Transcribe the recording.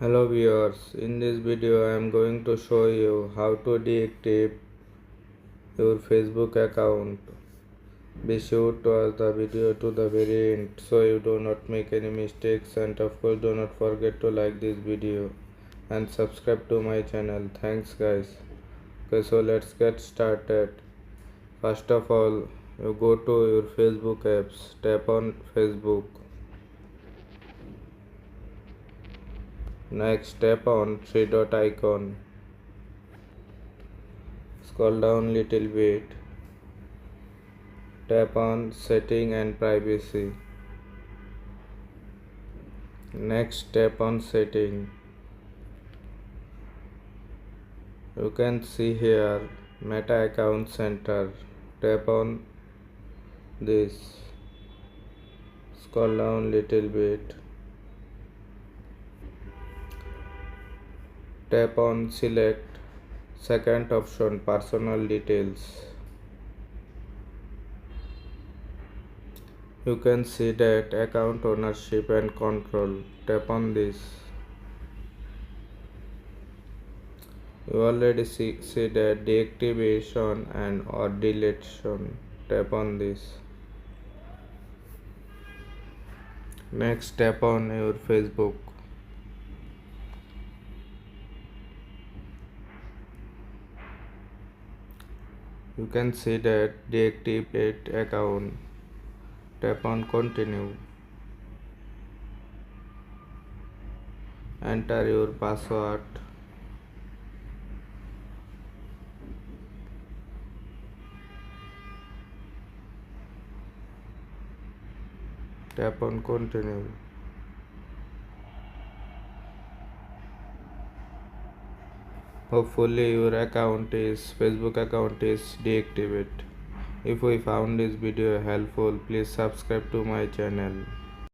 Hello viewers, in this video I am going to show you how to deactivate your Facebook account. Be sure to watch the video to the very end so you do not make any mistakes, and of course do not forget to like this video and subscribe to my channel. Thanks guys. Okay, so let's get started. First of all, you go to your Facebook apps, tap on Facebook. Next, tap on three dot icon. Scroll down little bit. Tap on setting and privacy. Next, tap on setting. You can see here Meta Account Center. Tap on this. Scroll down little bit. Tap on select second option, personal details. You can see that account ownership and control. Tap on this. You already see that deactivation and or deletion. Tap on this. Next, tap on your Facebook. You can see that deactivate account. Tap on continue. Enter your password. Tap on continue. Hopefully your Facebook account is deactivated. If you found this video helpful, please subscribe to my channel.